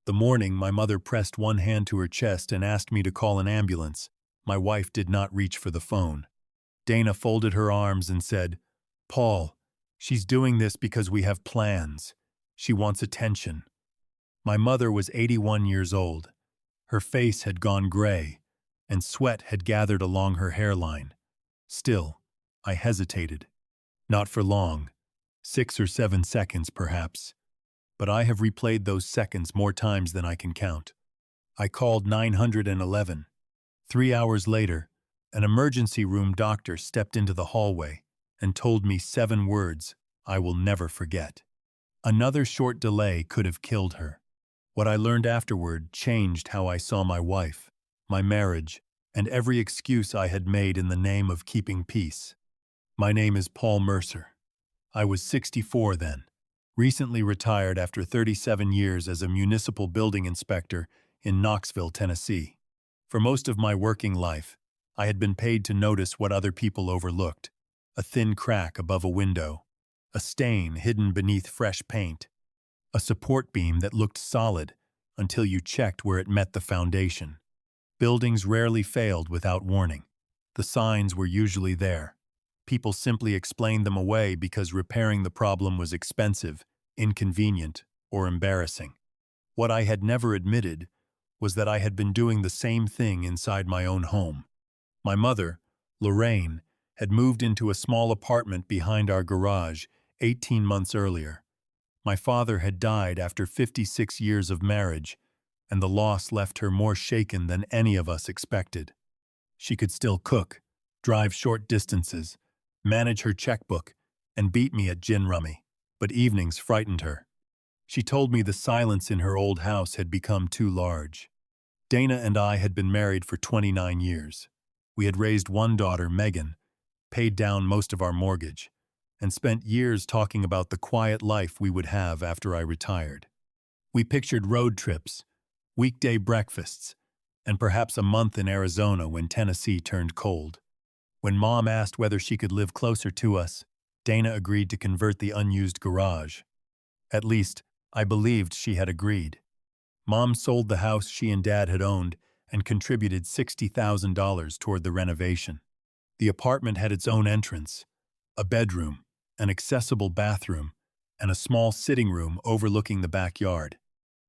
The morning, my mother pressed one hand to her chest and asked me to call an ambulance. My wife did not reach for the phone. Dana folded her arms and said, "Paul, she's doing this because we have plans. She wants attention." My mother was 81 years old. Her face had gone gray, and sweat had gathered along her hairline. Still, I hesitated. Not for long, 6 or 7 seconds perhaps. But I have replayed those seconds more times than I can count. I called 911. 3 hours later, an emergency room doctor stepped into the hallway and told me 7 words I will never forget. Another short delay could have killed her. What I learned afterward changed how I saw my wife, my marriage, and every excuse I had made in the name of keeping peace. My name is Paul Mercer. I was 64 then, recently retired after 37 years as a municipal building inspector in Knoxville, Tennessee. For most of my working life, I had been paid to notice what other people overlooked: a thin crack above a window, a stain hidden beneath fresh paint, a support beam that looked solid until you checked where it met the foundation. Buildings rarely failed without warning. The signs were usually there. People simply explained them away because repairing the problem was expensive, inconvenient, or embarrassing. What I had never admitted was that I had been doing the same thing inside my own home. My mother, Lorraine, had moved into a small apartment behind our garage 18 months earlier. My father had died after 56 years of marriage, and the loss left her more shaken than any of us expected. She could still cook, drive short distances, manage her checkbook, and beat me at gin rummy, but evenings frightened her. She told me the silence in her old house had become too large. Dana and I had been married for 29 years. We had raised one daughter, Megan, paid down most of our mortgage, and spent years talking about the quiet life we would have after I retired. We pictured road trips, weekday breakfasts, and perhaps a month in Arizona when Tennessee turned cold. When Mom asked whether she could live closer to us, Dana agreed to convert the unused garage. At least, I believed she had agreed. Mom sold the house she and Dad had owned and contributed $60,000 toward the renovation. The apartment had its own entrance, a bedroom, an accessible bathroom, and a small sitting room overlooking the backyard.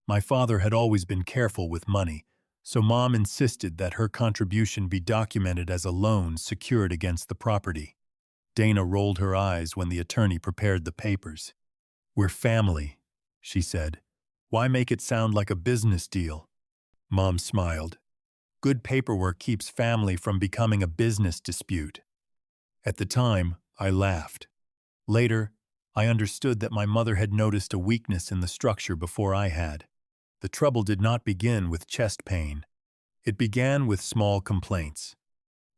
My father had always been careful with money, so Mom insisted that her contribution be documented as a loan secured against the property. Dana rolled her eyes when the attorney prepared the papers. "We're family," she said. "Why make it sound like a business deal?" Mom smiled. "Good paperwork keeps family from becoming a business dispute." At the time, I laughed. Later, I understood that my mother had noticed a weakness in the structure before I had. The trouble did not begin with chest pain. It began with small complaints.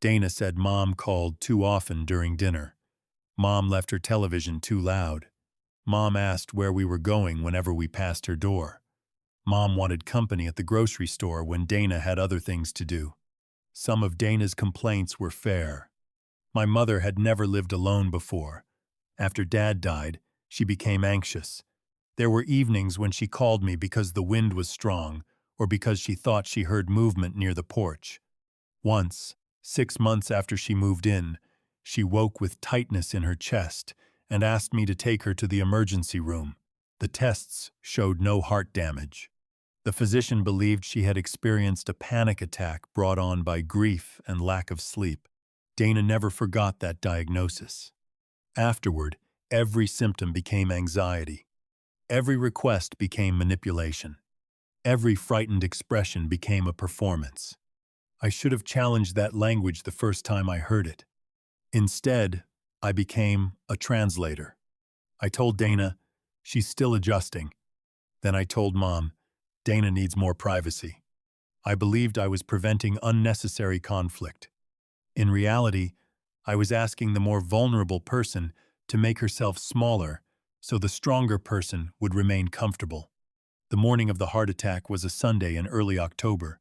Dana said Mom called too often during dinner. Mom left her television too loud. Mom asked where we were going whenever we passed her door. Mom wanted company at the grocery store when Dana had other things to do. Some of Dana's complaints were fair. My mother had never lived alone before. After Dad died, she became anxious. There were evenings when she called me because the wind was strong or because she thought she heard movement near the porch. Once, 6 months after she moved in, she woke with tightness in her chest and asked me to take her to the emergency room. The tests showed no heart damage. The physician believed she had experienced a panic attack brought on by grief and lack of sleep. Dana never forgot that diagnosis. Afterward, every symptom became anxiety. Every request became manipulation. Every frightened expression became a performance. I should have challenged that language the first time I heard it. Instead, I became a translator. I told Dana, "She's still adjusting." Then I told Mom, "Dana needs more privacy." I believed I was preventing unnecessary conflict. In reality, I was asking the more vulnerable person to make herself smaller so the stronger person would remain comfortable. The morning of the heart attack was a Sunday in early October.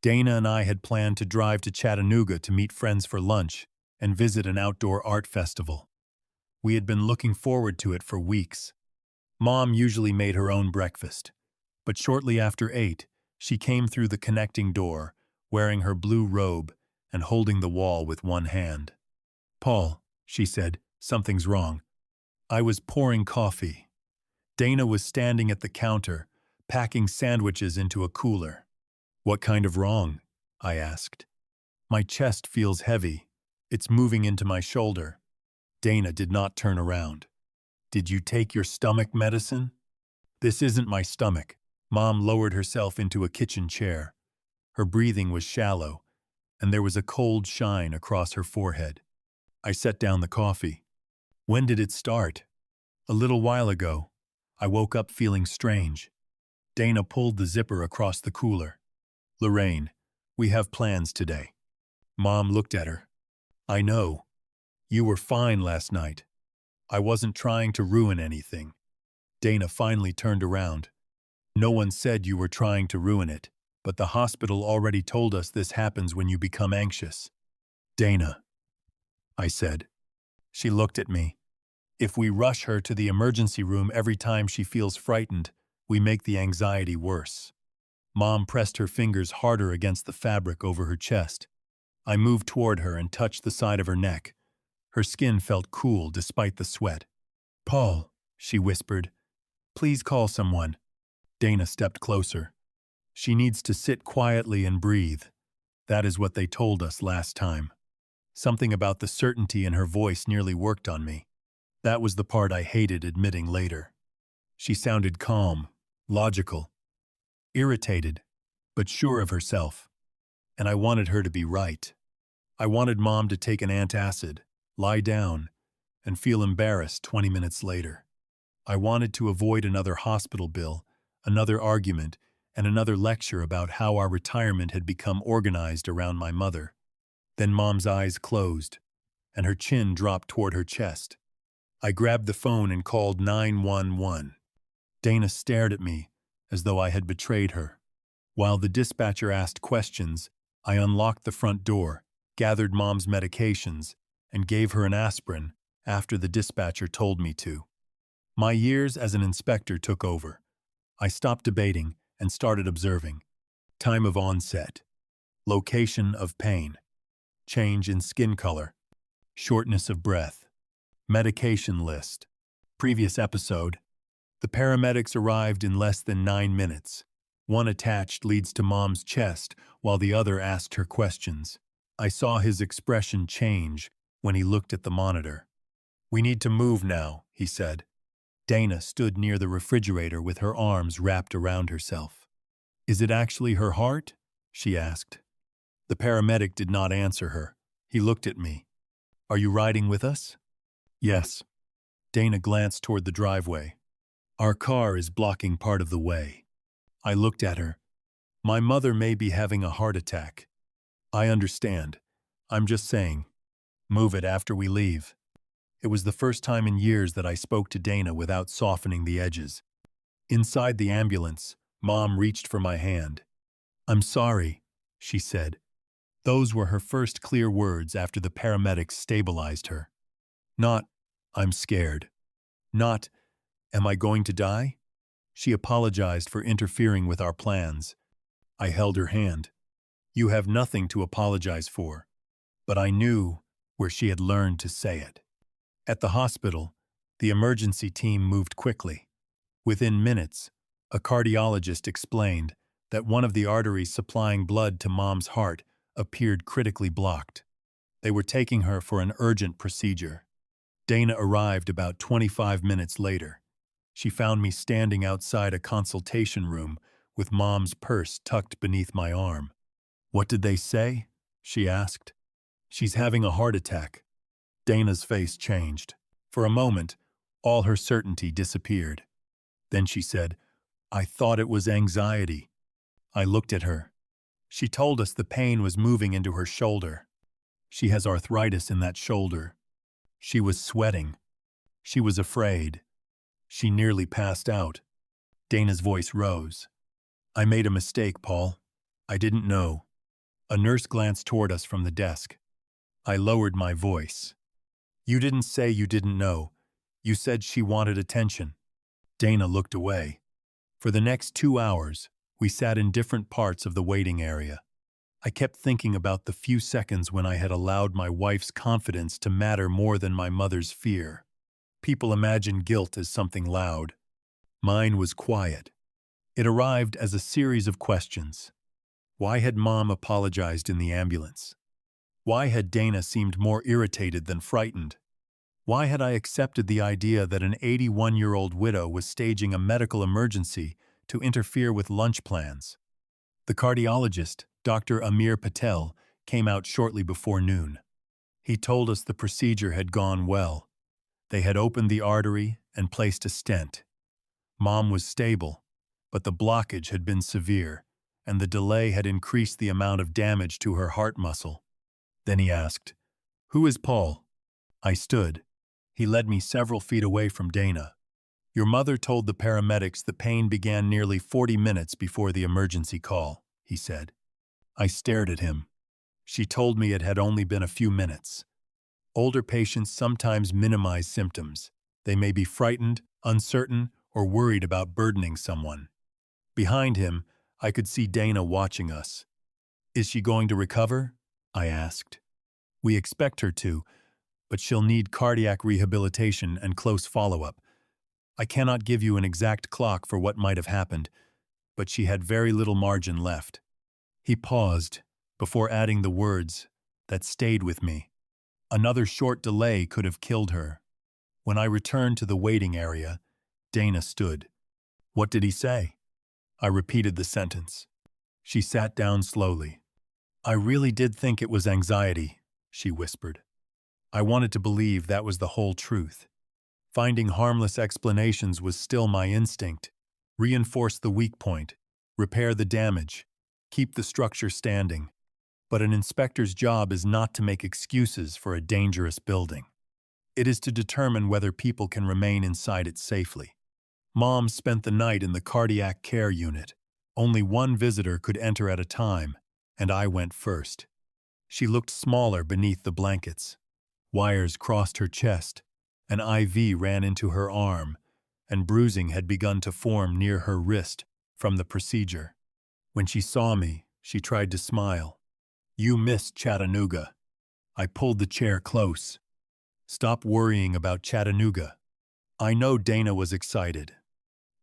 Dana and I had planned to drive to Chattanooga to meet friends for lunch and visit an outdoor art festival. We had been looking forward to it for weeks. Mom usually made her own breakfast. But shortly after 8, she came through the connecting door, wearing her blue robe and holding the wall with one hand. "Paul," she said, "something's wrong." I was pouring coffee. Dana was standing at the counter, packing sandwiches into a cooler. "What kind of wrong?" I asked. "My chest feels heavy. It's moving into my shoulder." Dana did not turn around. "Did you take your stomach medicine?" "This isn't my stomach." Mom lowered herself into a kitchen chair. Her breathing was shallow, and there was a cold shine across her forehead. I set down the coffee. "When did it start?" "A little while ago. I woke up feeling strange." Dana pulled the zipper across the cooler. "Lorraine, we have plans today." Mom looked at her. "I know. You were fine last night. I wasn't trying to ruin anything." Dana finally turned around. "No one said you were trying to ruin it, but the hospital already told us this happens when you become anxious." "Dana," I said. She looked at me. "If we rush her to the emergency room every time she feels frightened, we make the anxiety worse." Mom pressed her fingers harder against the fabric over her chest. I moved toward her and touched the side of her neck. Her skin felt cool despite the sweat. "Paul," she whispered, "please call someone." Dana stepped closer. "She needs to sit quietly and breathe." That is what they told us last time. Something about the certainty in her voice nearly worked on me. That was the part I hated admitting later. She sounded calm, logical, irritated, but sure of herself. And I wanted her to be right. I wanted Mom to take an antacid, lie down, and feel embarrassed 20 minutes later. I wanted to avoid another hospital bill, another argument, and another lecture about how our retirement had become organized around my mother. Then Mom's eyes closed, and her chin dropped toward her chest. I grabbed the phone and called 911. Dana stared at me, as though I had betrayed her. While the dispatcher asked questions, I unlocked the front door, gathered Mom's medications, and gave her an aspirin after the dispatcher told me to. My years as an inspector took over. I stopped debating and started observing. Time of onset. Location of pain. Change in skin color. Shortness of breath. Medication list. Previous episode. The paramedics arrived in less than 9 minutes. One attached leads to Mom's chest while the other asked her questions. I saw his expression change when he looked at the monitor. "We need to move now," he said. Dana stood near the refrigerator with her arms wrapped around herself. "Is it actually her heart?" she asked. The paramedic did not answer her. He looked at me. "Are you riding with us?" "Yes." Dana glanced toward the driveway. "Our car is blocking part of the way." I looked at her. "My mother may be having a heart attack." "I understand. I'm just saying. Move it after we leave." It was the first time in years that I spoke to Dana without softening the edges. Inside the ambulance, Mom reached for my hand. "I'm sorry," she said. Those were her first clear words after the paramedics stabilized her. Not, "I'm scared." Not, "Am I going to die?" She apologized for interfering with our plans. I held her hand. "You have nothing to apologize for." But I knew where she had learned to say it. At the hospital, the emergency team moved quickly. Within minutes, a cardiologist explained that one of the arteries supplying blood to Mom's heart appeared critically blocked. They were taking her for an urgent procedure. Dana arrived about 25 minutes later. She found me standing outside a consultation room with Mom's purse tucked beneath my arm. "What did they say?" she asked. "She's having a heart attack." Dana's face changed. For a moment, all her certainty disappeared. Then she said, "I thought it was anxiety." I looked at her. She told us the pain was moving into her shoulder. She has arthritis in that shoulder. She was sweating. She was afraid. She nearly passed out. Dana's voice rose. "I made a mistake, Paul. I didn't know." A nurse glanced toward us from the desk. I lowered my voice. "You didn't say you didn't know. You said she wanted attention." Dana looked away. For the next 2 hours, we sat in different parts of the waiting area. I kept thinking about the few seconds when I had allowed my wife's confidence to matter more than my mother's fear. People imagine guilt as something loud. Mine was quiet. It arrived as a series of questions. Why had Mom apologized in the ambulance? Why had Dana seemed more irritated than frightened? Why had I accepted the idea that an 81-year-old widow was staging a medical emergency to interfere with lunch plans? The cardiologist, Dr. Amir Patel, came out shortly before noon. He told us the procedure had gone well. They had opened the artery and placed a stent. Mom was stable, but the blockage had been severe, and the delay had increased the amount of damage to her heart muscle. Then he asked, "Who is Paul?" I stood. He led me several feet away from Dana. "Your mother told the paramedics the pain began nearly 40 minutes before the emergency call," he said. I stared at him. She told me it had only been a few minutes. Older patients sometimes minimize symptoms. They may be frightened, uncertain, or worried about burdening someone. Behind him, I could see Dana watching us. "Is she going to recover?" I asked. "We expect her to, but she'll need cardiac rehabilitation and close follow-up. I cannot give you an exact clock for what might have happened, but she had very little margin left." He paused before adding the words that stayed with me. Another short delay could have killed her. When I returned to the waiting area, Dana stood. "What did he say?" I repeated the sentence. She sat down slowly. "I really did think it was anxiety," she whispered. I wanted to believe that was the whole truth. Finding harmless explanations was still my instinct. Reinforce the weak point, repair the damage, keep the structure standing. But an inspector's job is not to make excuses for a dangerous building. It is to determine whether people can remain inside it safely. Mom spent the night in the cardiac care unit. Only one visitor could enter at a time, and I went first. She looked smaller beneath the blankets. Wires crossed her chest, an IV ran into her arm, and bruising had begun to form near her wrist from the procedure. When she saw me, she tried to smile. "You missed Chattanooga." I pulled the chair close. "Stop worrying about Chattanooga." I know Dana was excited.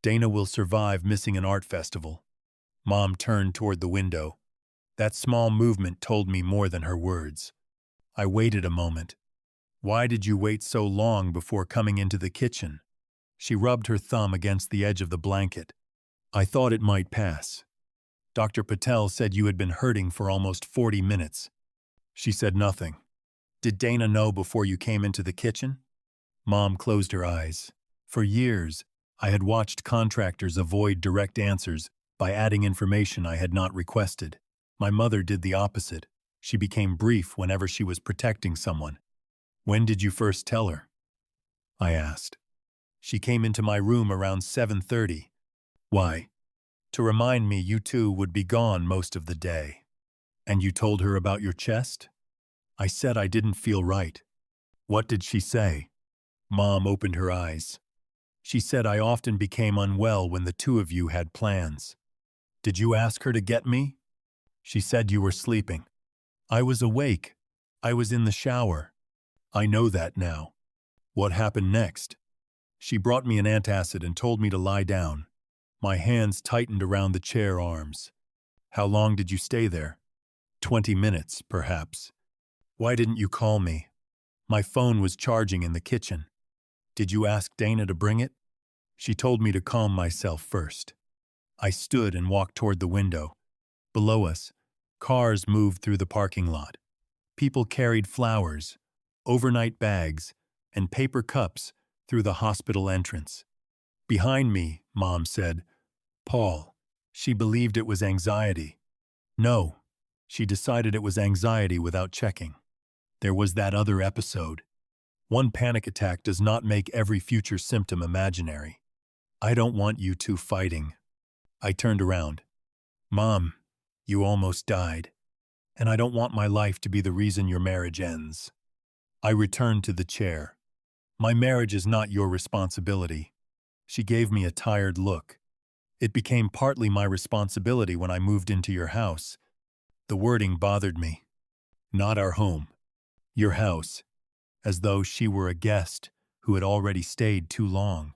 Dana will survive missing an art festival. Mom turned toward the window. That small movement told me more than her words. I waited a moment. "Why did you wait so long before coming into the kitchen?" She rubbed her thumb against the edge of the blanket. "I thought it might pass. Dr. Patel said you had been hurting for almost 40 minutes. She said nothing. "Did Dana know before you came into the kitchen?" Mom closed her eyes. For years, I had watched contractors avoid direct answers by adding information I had not requested. My mother did the opposite. She became brief whenever she was protecting someone. "When did you first tell her?" I asked. "She came into my room around 7:30. "Why?" "To remind me you two would be gone most of the day." "And you told her about your chest?" I said I didn't feel right. "What did she say?" Mom opened her eyes. "She said I often became unwell when the two of you had plans." "Did you ask her to get me?" "She said you were sleeping." "I was awake. I was in the shower." "I know that now." "What happened next?" "She brought me an antacid and told me to lie down." My hands tightened around the chair arms. "How long did you stay there?" 20 minutes, perhaps." "Why didn't you call me?" "My phone was charging in the kitchen." "Did you ask Dana to bring it?" "She told me to calm myself first." I stood and walked toward the window. Below us, cars moved through the parking lot. People carried flowers, overnight bags, and paper cups through the hospital entrance. Behind me, Mom said, "Paul." She believed it was anxiety. No, she decided it was anxiety without checking. There was that other episode. One panic attack does not make every future symptom imaginary. "I don't want you two fighting." I turned around. "Mom, you almost died. And I don't want my life to be the reason your marriage ends." I returned to the chair. "My marriage is not your responsibility." She gave me a tired look. It became partly my responsibility when I moved into your house. The wording bothered me. Not our home. Your house. As though she were a guest who had already stayed too long.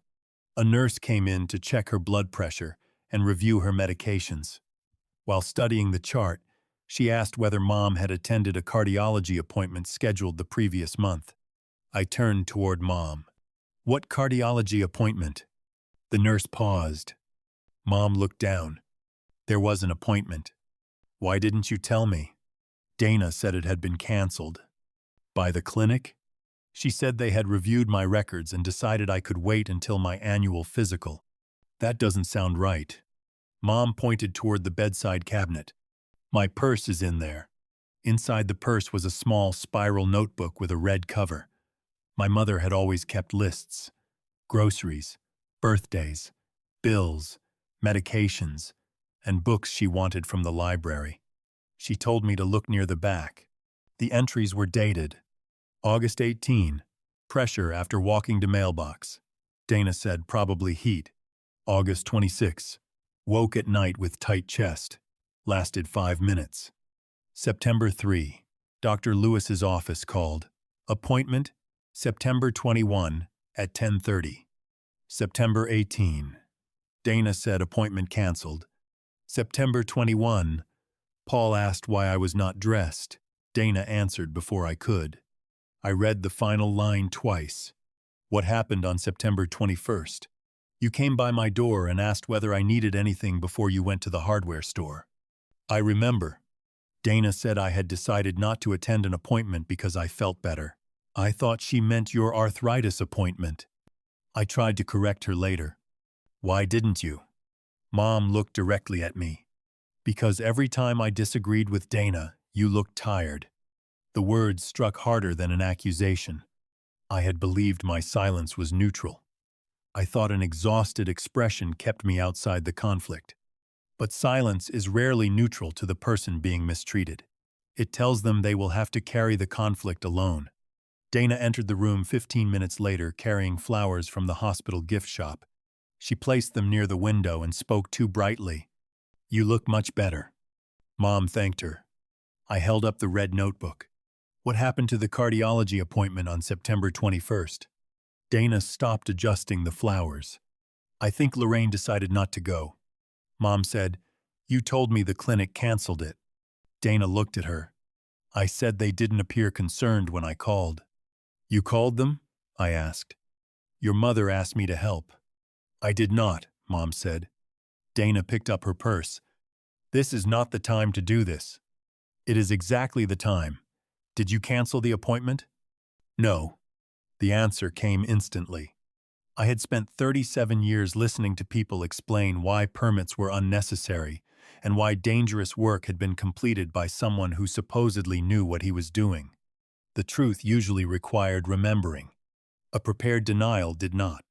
A nurse came in to check her blood pressure and review her medications. While studying the chart, she asked whether Mom had attended a cardiology appointment scheduled the previous month. I turned toward Mom. What cardiology appointment? The nurse paused. Mom looked down. There was an appointment. Why didn't you tell me? Dana said it had been canceled. By the clinic? She said they had reviewed my records and decided I could wait until my annual physical. That doesn't sound right. Mom pointed toward the bedside cabinet. My purse is in there. Inside the purse was a small spiral notebook with a red cover. My mother had always kept lists. Groceries, birthdays, bills, medications, and books she wanted from the library. She told me to look near the back. The entries were dated. August 18, pressure after walking to mailbox. Dana said probably heat. August 26, woke at night with tight chest. Lasted 5 minutes. September 3, Dr. Lewis's office called. Appointment, September 21 at 10:30. September 18, Dana said appointment canceled. September 21, Paul asked why I was not dressed. Dana answered before I could. I read the final line twice. What happened on September 21st? You came by my door and asked whether I needed anything before you went to the hardware store. I remember. Dana said I had decided not to attend an appointment because I felt better. I thought she meant your arthritis appointment. I tried to correct her later. Why didn't you? Mom looked directly at me. Because every time I disagreed with Dana, you looked tired. The words struck harder than an accusation. I had believed my silence was neutral. I thought an exhausted expression kept me outside the conflict. But silence is rarely neutral to the person being mistreated. It tells them they will have to carry the conflict alone. Dana entered the room 15 minutes later carrying flowers from the hospital gift shop. She placed them near the window and spoke too brightly. You look much better. Mom thanked her. I held up the red notebook. What happened to the cardiology appointment on September 21st? Dana stopped adjusting the flowers. I think Lorraine decided not to go. Mom said, You told me the clinic canceled it. Dana looked at her. I said they didn't appear concerned when I called. You called them? I asked. Your mother asked me to help. I did not, Mom said. Dana picked up her purse. This is not the time to do this. It is exactly the time. Did you cancel the appointment? No. The answer came instantly. I had spent 37 years listening to people explain why permits were unnecessary and why dangerous work had been completed by someone who supposedly knew what he was doing. The truth usually required remembering. A prepared denial did not.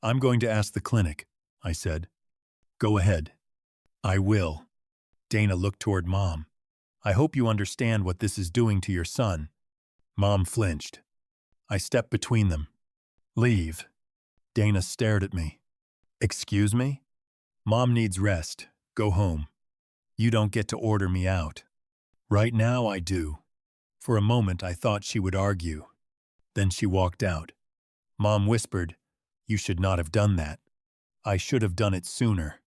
I'm going to ask the clinic, I said. Go ahead. I will. Dana looked toward Mom. I hope you understand what this is doing to your son. Mom flinched. I stepped between them. Leave. Dana stared at me. Excuse me? Mom needs rest. Go home. You don't get to order me out. Right now I do. For a moment I thought she would argue. Then she walked out. Mom whispered, You should not have done that. I should have done it sooner.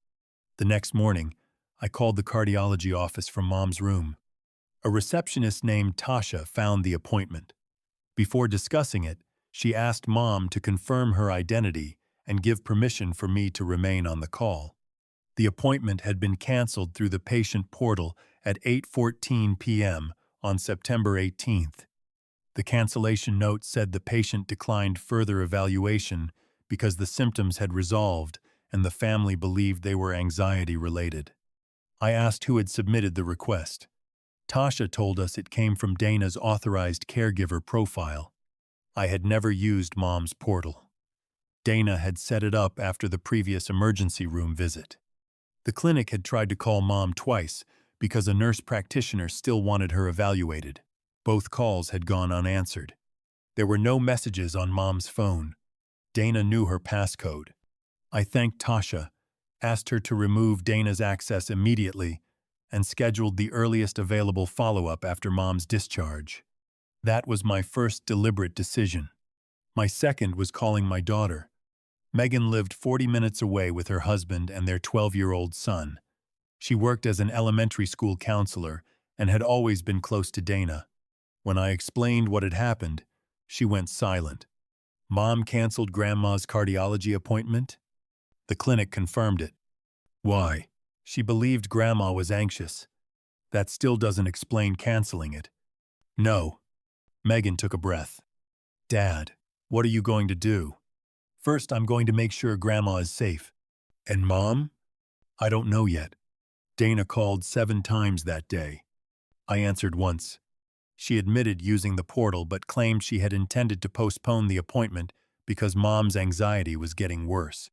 The next morning, I called the cardiology office from Mom's room. A receptionist named Tasha found the appointment. Before discussing it, she asked Mom to confirm her identity and give permission for me to remain on the call. The appointment had been canceled through the patient portal at 8:14 p.m. on September 18th. The cancellation note said the patient declined further evaluation because the symptoms had resolved and the family believed they were anxiety-related. I asked who had submitted the request. Tasha told us it came from Dana's authorized caregiver profile. I had never used Mom's portal. Dana had set it up after the previous emergency room visit. The clinic had tried to call Mom twice because a nurse practitioner still wanted her evaluated. Both calls had gone unanswered. There were no messages on Mom's phone. Dana knew her passcode. I thanked Tasha, asked her to remove Dana's access immediately, and scheduled the earliest available follow-up after Mom's discharge. That was my first deliberate decision. My second was calling my daughter. Megan lived 40 minutes away with her husband and their 12-year-old son. She worked as an elementary school counselor and had always been close to Dana. When I explained what had happened, she went silent. Mom canceled Grandma's cardiology appointment? The clinic confirmed it. Why? She believed Grandma was anxious. That still doesn't explain canceling it. No. Megan took a breath. Dad, what are you going to do? First, I'm going to make sure Grandma is safe. And Mom? I don't know yet. Dana called 7 times that day. I answered once. She admitted using the portal but claimed she had intended to postpone the appointment because Mom's anxiety was getting worse.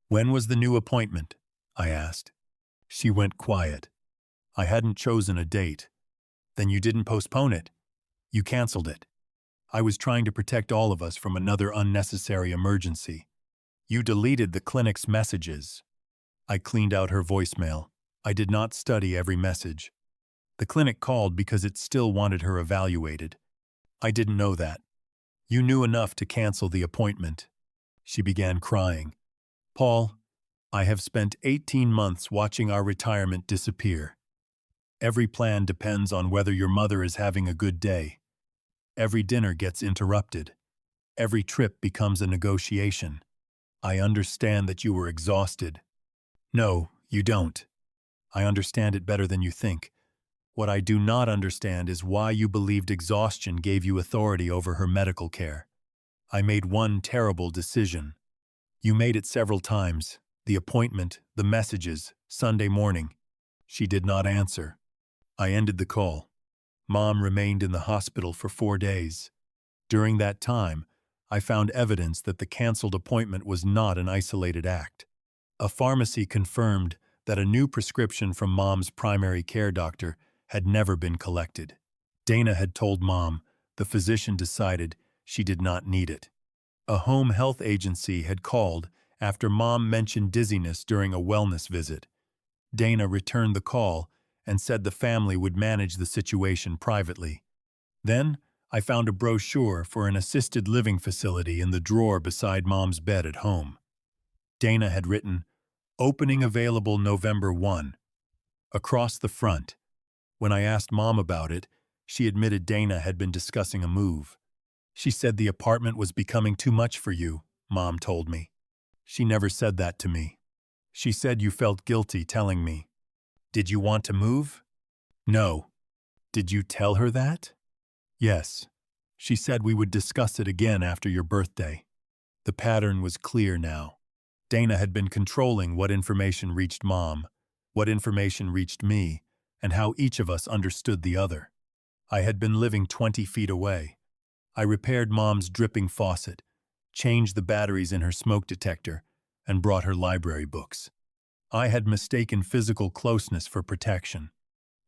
When was the new appointment? I asked. She went quiet. I hadn't chosen a date. Then you didn't postpone it. You canceled it. I was trying to protect all of us from another unnecessary emergency. You deleted the clinic's messages. I cleaned out her voicemail. I did not study every message. The clinic called because it still wanted her evaluated. I didn't know that. You knew enough to cancel the appointment. She began crying. Paul, I have spent 18 months watching our retirement disappear. Every plan depends on whether your mother is having a good day. Every dinner gets interrupted. Every trip becomes a negotiation. I understand that you were exhausted. No, you don't. I understand it better than you think. What I do not understand is why you believed exhaustion gave you authority over her medical care. I made one terrible decision. You made it several times. The appointment, the messages, Sunday morning. She did not answer. I ended the call. Mom remained in the hospital for 4 days. During that time, I found evidence that the canceled appointment was not an isolated act. A pharmacy confirmed that a new prescription from Mom's primary care doctor had never been collected. Dana had told Mom the physician decided she did not need it. A home health agency had called after Mom mentioned dizziness during a wellness visit. Dana returned the call and said the family would manage the situation privately. Then, I found a brochure for an assisted living facility in the drawer beside Mom's bed at home. Dana had written, "Opening available November 1." Across the front. When I asked Mom about it, she admitted Dana had been discussing a move. She said the apartment was becoming too much for you, Mom told me. She never said that to me. She said you felt guilty telling me. Did you want to move? No. Did you tell her that? Yes. She said we would discuss it again after your birthday. The pattern was clear now. Dana had been controlling what information reached Mom, what information reached me, and how each of us understood the other. I had been living 20 feet away. I repaired Mom's dripping faucet, changed the batteries in her smoke detector, and brought her library books. I had mistaken physical closeness for protection.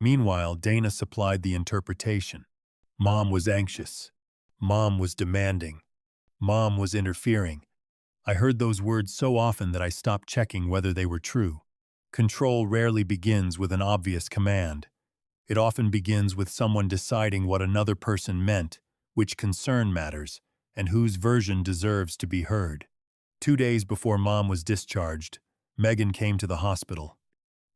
Meanwhile, Dana supplied the interpretation. Mom was anxious. Mom was demanding. Mom was interfering. I heard those words so often that I stopped checking whether they were true. Control rarely begins with an obvious command. It often begins with someone deciding what another person meant, which concern matters, and whose version deserves to be heard. 2 days before Mom was discharged, Megan came to the hospital.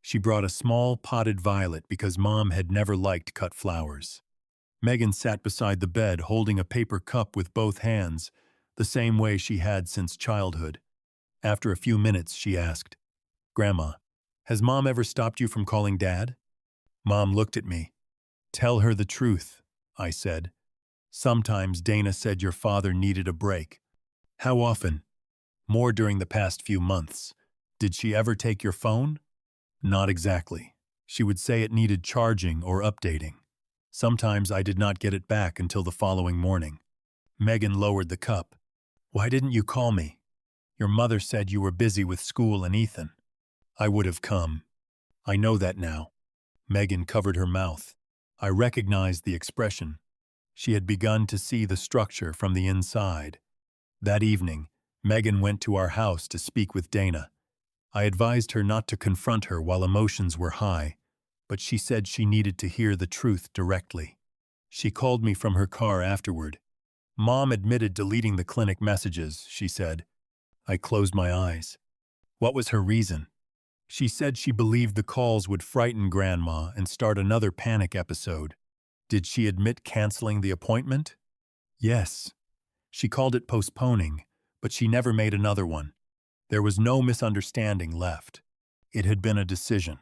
She brought a small potted violet because Mom had never liked cut flowers. Megan sat beside the bed holding a paper cup with both hands, the same way she had since childhood. After a few minutes, she asked, "Grandma, has Mom ever stopped you from calling Dad?" Mom looked at me. "Tell her the truth," I said. "Sometimes Dana said your father needed a break." "How often?" "More during the past few months." "Did she ever take your phone?" "Not exactly. She would say it needed charging or updating. Sometimes I did not get it back until the following morning." Megan lowered the cup. "Why didn't you call me? Your mother said you were busy with school and Ethan." "I would have come. I know that now." Megan covered her mouth. I recognized the expression. She had begun to see the structure from the inside. That evening, Megan went to our house to speak with Dana. I advised her not to confront her while emotions were high, but she said she needed to hear the truth directly. She called me from her car afterward. Mom admitted deleting the clinic messages, she said. I closed my eyes. What was her reason? She said she believed the calls would frighten Grandma and start another panic episode. Did she admit canceling the appointment? Yes. She called it postponing, but she never made another one. There was no misunderstanding left. It had been a decision.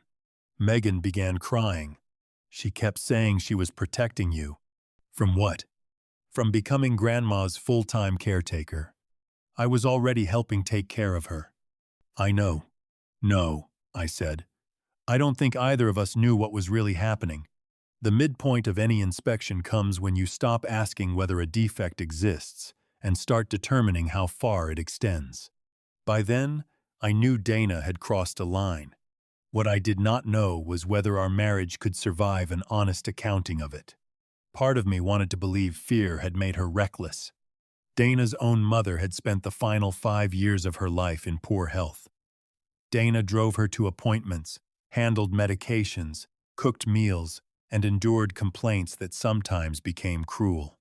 Megan began crying. She kept saying she was protecting you. From what? From becoming Grandma's full-time caretaker. I was already helping take care of her. I know. No, I said. I don't think either of us knew what was really happening. The midpoint of any inspection comes when you stop asking whether a defect exists and start determining how far it extends. By then, I knew Dana had crossed a line. What I did not know was whether our marriage could survive an honest accounting of it. Part of me wanted to believe fear had made her reckless. Dana's own mother had spent the final 5 years of her life in poor health. Dana drove her to appointments, handled medications, cooked meals, and endured complaints that sometimes became cruel.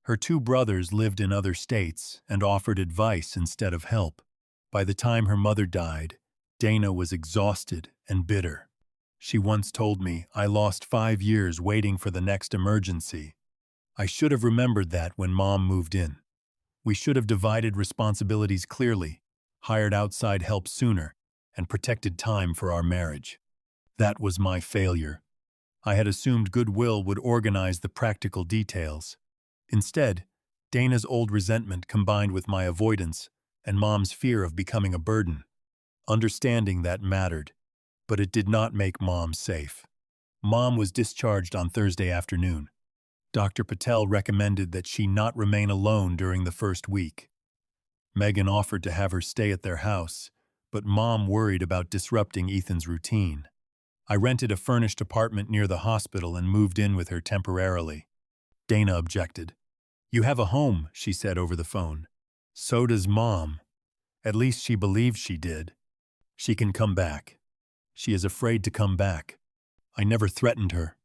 Her 2 brothers lived in other states and offered advice instead of help. By the time her mother died, Dana was exhausted and bitter. She once told me, I lost 5 years waiting for the next emergency. I should have remembered that when Mom moved in. We should have divided responsibilities clearly, hired outside help sooner, and protected time for our marriage. That was my failure. I had assumed goodwill would organize the practical details. Instead, Dana's old resentment combined with my avoidance and Mom's fear of becoming a burden. Understanding that mattered, but it did not make Mom safe. Mom was discharged on Thursday afternoon. Dr. Patel recommended that she not remain alone during the first week. Megan offered to have her stay at their house, but Mom worried about disrupting Ethan's routine. I rented a furnished apartment near the hospital and moved in with her temporarily. Dana objected. You have a home, she said over the phone. So does Mom. At least she believes she did. She can come back. She is afraid to come back. I never threatened her.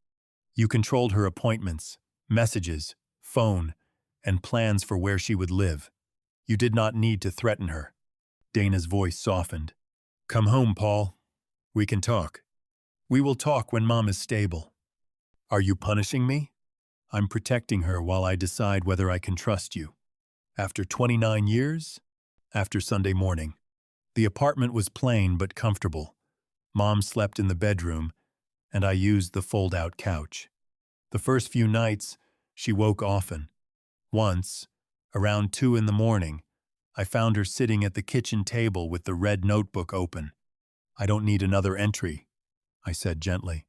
You controlled her appointments, messages, phone, and plans for where she would live. You did not need to threaten her. Dana's voice softened. Come home, Paul. We can talk. We will talk when Mom is stable. Are you punishing me? I'm protecting her while I decide whether I can trust you. After 29 years? After Sunday morning. The apartment was plain but comfortable. Mom slept in the bedroom, and I used the fold-out couch. The first few nights, she woke often. Once, around 2 in the morning, I found her sitting at the kitchen table with the red notebook open. I don't need another entry, I said gently.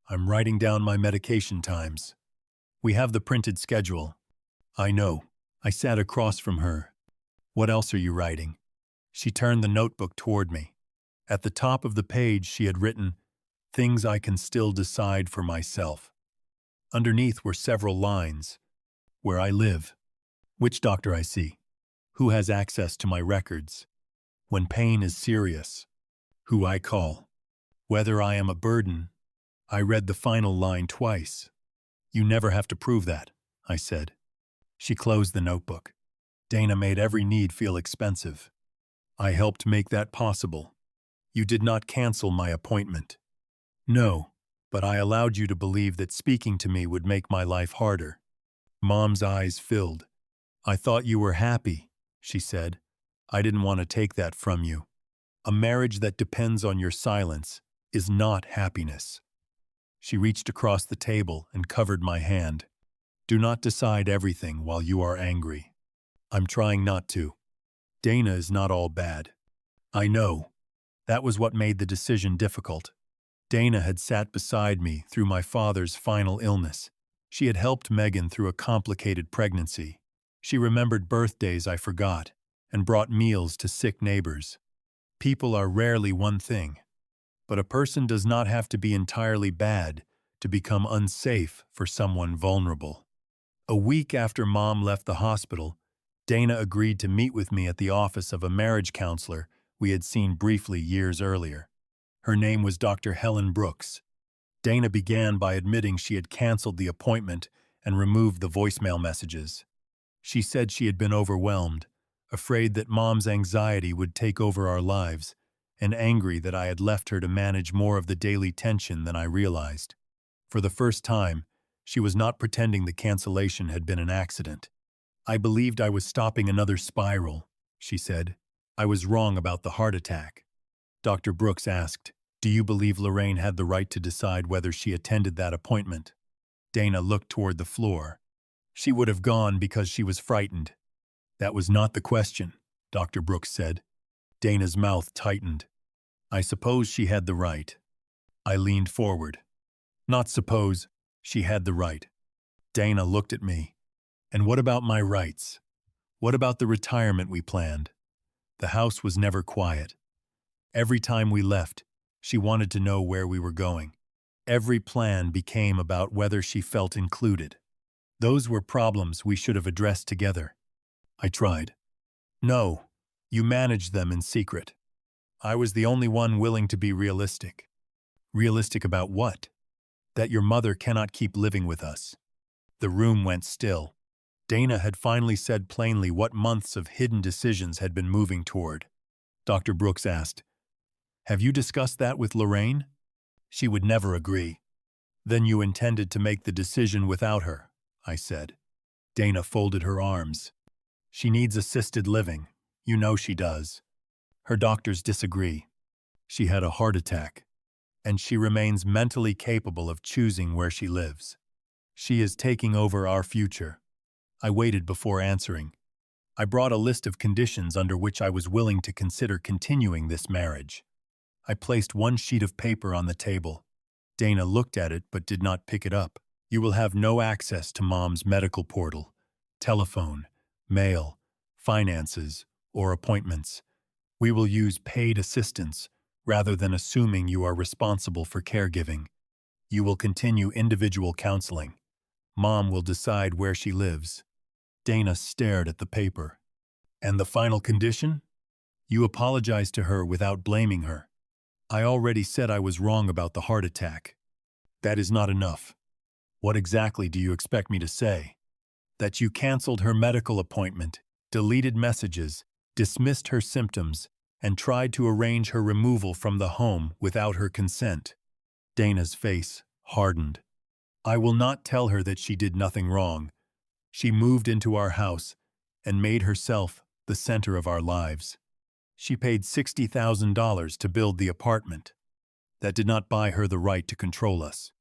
I'm writing down my medication times. We have the printed schedule. I know. I sat across from her. What else are you writing? She turned the notebook toward me. At the top of the page she had written, Things I can still decide for myself. Underneath were several lines. Where I live. Which doctor I see. Who has access to my records. When pain is serious. Who I call. Whether I am a burden. I read the final line twice. You never have to prove that, I said. She closed the notebook. Dana made every need feel expensive. I helped make that possible. You did not cancel my appointment. No, but I allowed you to believe that speaking to me would make my life harder. Mom's eyes filled. I thought you were happy, she said. I didn't want to take that from you. A marriage that depends on your silence is not happiness. She reached across the table and covered my hand. Do not decide everything while you are angry. I'm trying not to. Dana is not all bad. I know. That was what made the decision difficult. Dana had sat beside me through my father's final illness. She had helped Megan through a complicated pregnancy. She remembered birthdays I forgot and brought meals to sick neighbors. People are rarely one thing, but a person does not have to be entirely bad to become unsafe for someone vulnerable. A week after Mom left the hospital, Dana agreed to meet with me at the office of a marriage counselor we had seen briefly years earlier. Her name was Dr. Helen Brooks. Dana began by admitting she had canceled the appointment and removed the voicemail messages. She said she had been overwhelmed, afraid that Mom's anxiety would take over our lives, and angry that I had left her to manage more of the daily tension than I realized. For the first time, she was not pretending the cancellation had been an accident. "I believed I was stopping another spiral," she said. "I was wrong about the heart attack." Dr. Brooks asked, "Do you believe Lorraine had the right to decide whether she attended that appointment?" Dana looked toward the floor. "She would have gone because she was frightened." "That was not the question," Dr. Brooks said. Dana's mouth tightened. "I suppose she had the right." I leaned forward. "Not suppose, she had the right." Dana looked at me. "And what about my rights? What about the retirement we planned?" The house was never quiet. Every time we left, she wanted to know where we were going. Every plan became about whether she felt included. Those were problems we should have addressed together. I tried. "No, you managed them in secret." I was the only one willing to be realistic. "Realistic about what?" "That your mother cannot keep living with us." The room went still. Dana had finally said plainly what months of hidden decisions had been moving toward. Dr. Brooks asked, "Have you discussed that with Lorraine?" "She would never agree." "Then you intended to make the decision without her," I said. Dana folded her arms. "She needs assisted living. You know she does. Her doctors disagree. She had a heart attack, and she remains mentally capable of choosing where she lives. She is taking over our future." I waited before answering. I brought a list of conditions under which I was willing to consider continuing this marriage. I placed one sheet of paper on the table. Dana looked at it but did not pick it up. "You will have no access to Mom's medical portal, telephone, mail, finances, or appointments. We will use paid assistance rather than assuming you are responsible for caregiving. You will continue individual counseling. Mom will decide where she lives." Dana stared at the paper. "And the final condition? You apologize to her without blaming her." "I already said I was wrong about the heart attack." "That is not enough." "What exactly do you expect me to say?" "That you canceled her medical appointment, deleted messages, dismissed her symptoms, and tried to arrange her removal from the home without her consent." Dana's face hardened. "I will not tell her that she did nothing wrong. She moved into our house and made herself the center of our lives. She paid $60,000 to build the apartment. That did not buy her the right to control us."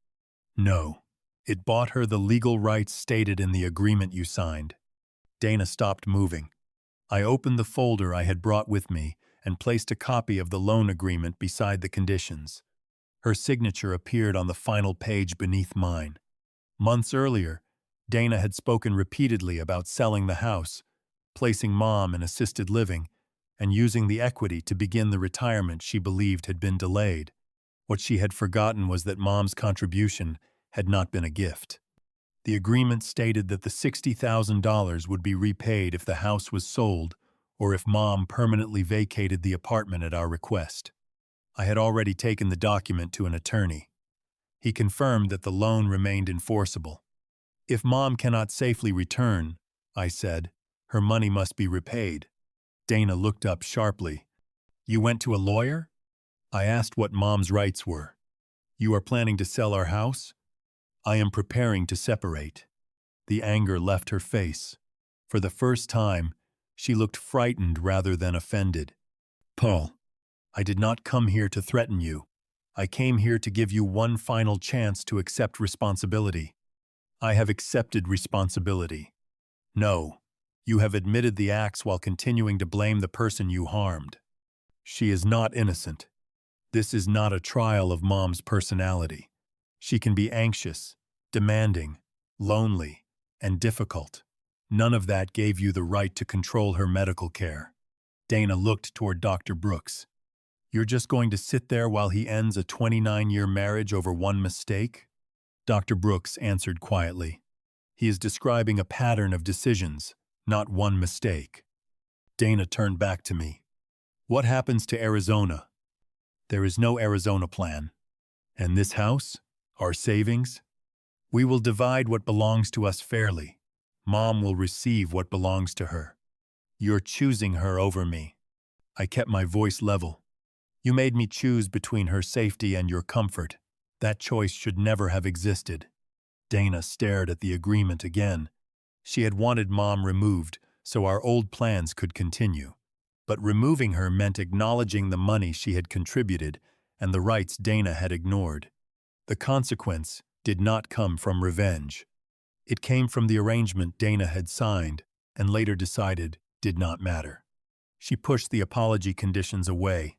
"No, it bought her the legal rights stated in the agreement you signed." Dana stopped moving. I opened the folder I had brought with me and placed a copy of the loan agreement beside the conditions. Her signature appeared on the final page beneath mine. Months earlier, Dana had spoken repeatedly about selling the house, placing Mom in assisted living, and using the equity to begin the retirement she believed had been delayed. What she had forgotten was that Mom's contribution had not been a gift. The agreement stated that the $60,000 would be repaid if the house was sold or if Mom permanently vacated the apartment at our request. I had already taken the document to an attorney. He confirmed that the loan remained enforceable. "If Mom cannot safely return," I said, "her money must be repaid." Dana looked up sharply. "You went to a lawyer?" I asked what Mom's rights were. "You are planning to sell our house?" "I am preparing to separate." The anger left her face. For the first time, she looked frightened rather than offended. "Paul, I did not come here to threaten you. I came here to give you one final chance to accept responsibility." "I have accepted responsibility." "No, you have admitted the acts while continuing to blame the person you harmed." "She is not innocent. This is not a trial of Mom's personality. She can be anxious, demanding, lonely, and difficult. None of that gave you the right to control her medical care." Dana looked toward Dr. Brooks. "You're just going to sit there while he ends a 29-year marriage over one mistake?" Dr. Brooks answered quietly. "He is describing a pattern of decisions, not one mistake." Dana turned back to me. What happens to Arizona? There is no Arizona plan. And this house? Our savings? We will divide what belongs to us fairly. Mom will receive what belongs to her. You're choosing her over me. I kept my voice level. You made me choose between her safety and your comfort. That choice should never have existed. Dana stared at the agreement again. She had wanted Mom removed so our old plans could continue. But removing her meant acknowledging the money she had contributed and the rights Dana had ignored. The consequence did not come from revenge. It came from the arrangement Dana had signed and later decided did not matter. She pushed the apology conditions away.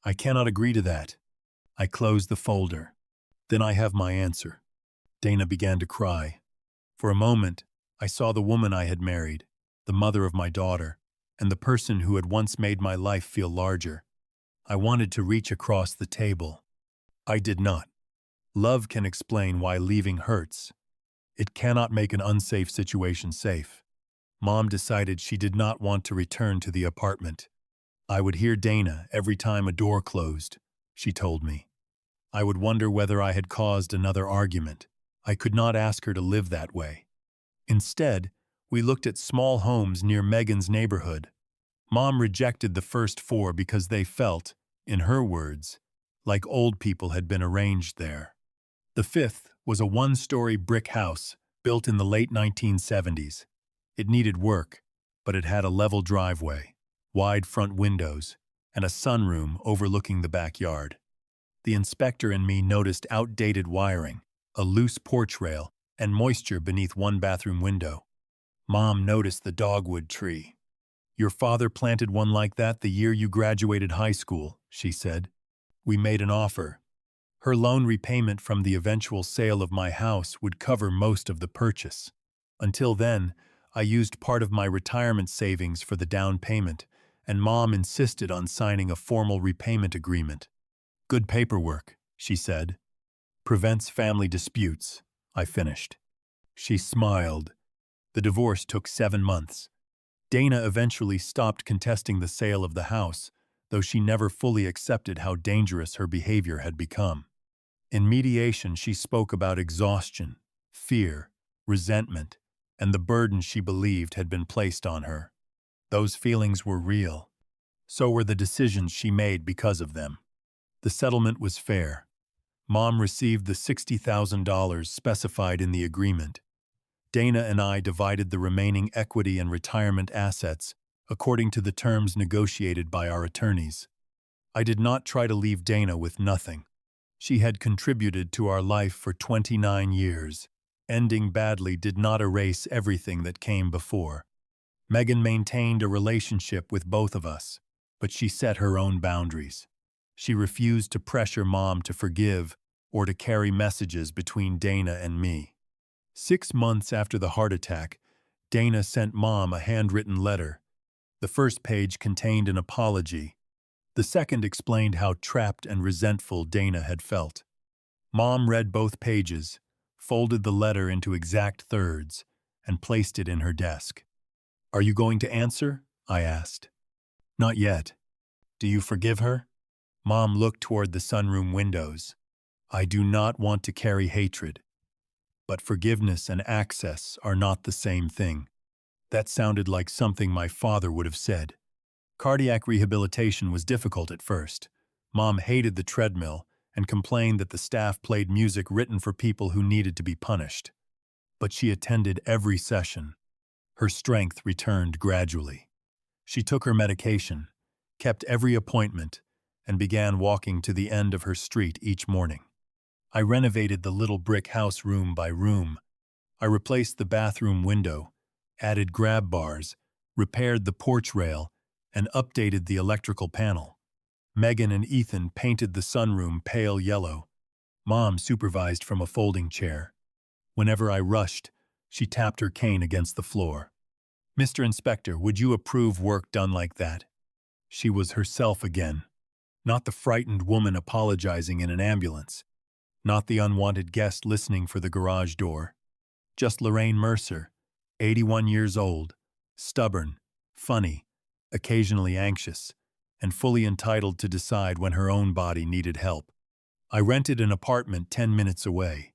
I cannot agree to that. I closed the folder. Then I have my answer. Dana began to cry. For a moment, I saw the woman I had married, the mother of my daughter, and the person who had once made my life feel larger. I wanted to reach across the table. I did not. Love can explain why leaving hurts. It cannot make an unsafe situation safe. Mom decided she did not want to return to the apartment. I would hear Dana every time a door closed, she told me. I would wonder whether I had caused another argument. I could not ask her to live that way. Instead, we looked at small homes near Megan's neighborhood. Mom rejected the first 4 because they felt, in her words, like old people had been arranged there. The 5th was a 1-story brick house built in the late 1970s. It needed work, but it had a level driveway, wide front windows, and a sunroom overlooking the backyard. The inspector and me noticed outdated wiring, a loose porch rail, and moisture beneath one bathroom window. Mom noticed the dogwood tree. Your father planted one like that the year you graduated high school, she said. We made an offer. Her loan repayment from the eventual sale of my house would cover most of the purchase. Until then, I used part of my retirement savings for the down payment, and Mom insisted on signing a formal repayment agreement. Good paperwork, she said. Prevents family disputes, I finished. She smiled. The divorce took 7 months. Dana eventually stopped contesting the sale of the house, though she never fully accepted how dangerous her behavior had become. In mediation, she spoke about exhaustion, fear, resentment, and the burden she believed had been placed on her. Those feelings were real. So were the decisions she made because of them. The settlement was fair. Mom received the $60,000 specified in the agreement. Dana and I divided the remaining equity and retirement assets according to the terms negotiated by our attorneys. I did not try to leave Dana with nothing. She had contributed to our life for 29 years. Ending badly did not erase everything that came before. Megan maintained a relationship with both of us, but she set her own boundaries. She refused to pressure Mom to forgive or to carry messages between Dana and me. 6 months after the heart attack, Dana sent Mom a handwritten letter. The first page contained an apology. The second explained how trapped and resentful Dana had felt. Mom read both pages, folded the letter into exact thirds, and placed it in her desk. Are you going to answer? I asked. Not yet. Do you forgive her? Mom looked toward the sunroom windows. I do not want to carry hatred. But forgiveness and access are not the same thing. That sounded like something my father would have said. Cardiac rehabilitation was difficult at first. Mom hated the treadmill and complained that the staff played music written for people who needed to be punished. But she attended every session. Her strength returned gradually. She took her medication, kept every appointment, and began walking to the end of her street each morning. I renovated the little brick house room by room. I replaced the bathroom window, added grab bars, repaired the porch rail, and updated the electrical panel. Megan and Ethan painted the sunroom pale yellow. Mom supervised from a folding chair. Whenever I rushed, she tapped her cane against the floor. Mr. Inspector, would you approve work done like that? She was herself again. Not the frightened woman apologizing in an ambulance. Not the unwanted guest listening for the garage door. Just Lorraine Mercer, 81 years old, stubborn, funny, occasionally anxious, and fully entitled to decide when her own body needed help. I rented an apartment 10 minutes away.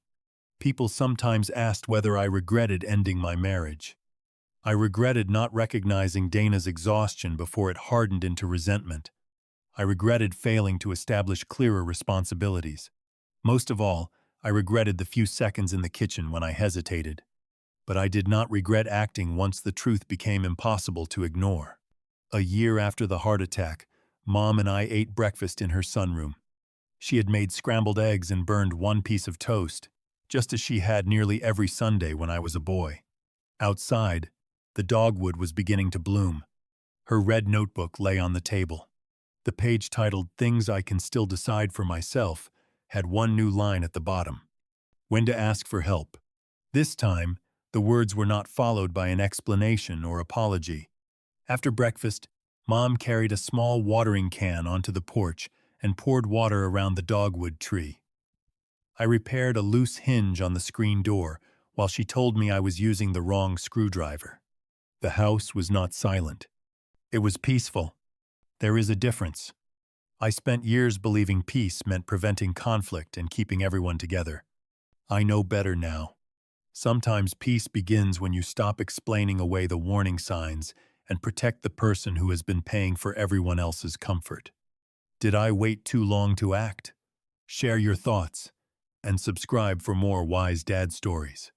People sometimes asked whether I regretted ending my marriage. I regretted not recognizing Dana's exhaustion before it hardened into resentment. I regretted failing to establish clearer responsibilities. Most of all, I regretted the few seconds in the kitchen when I hesitated. But I did not regret acting once the truth became impossible to ignore. A year after the heart attack, Mom and I ate breakfast in her sunroom. She had made scrambled eggs and burned one piece of toast, just as she had nearly every Sunday when I was a boy. Outside, the dogwood was beginning to bloom. Her red notebook lay on the table. The page titled "Things I Can Still Decide for Myself" had one new line at the bottom: when to ask for help. This time, the words were not followed by an explanation or apology. After breakfast, Mom carried a small watering can onto the porch and poured water around the dogwood tree. I repaired a loose hinge on the screen door while she told me I was using the wrong screwdriver. The house was not silent. It was peaceful. There is a difference. I spent years believing peace meant preventing conflict and keeping everyone together. I know better now. Sometimes peace begins when you stop explaining away the warning signs and protect the person who has been paying for everyone else's comfort. Did I wait too long to act? Share your thoughts and subscribe for more Wise Dad stories.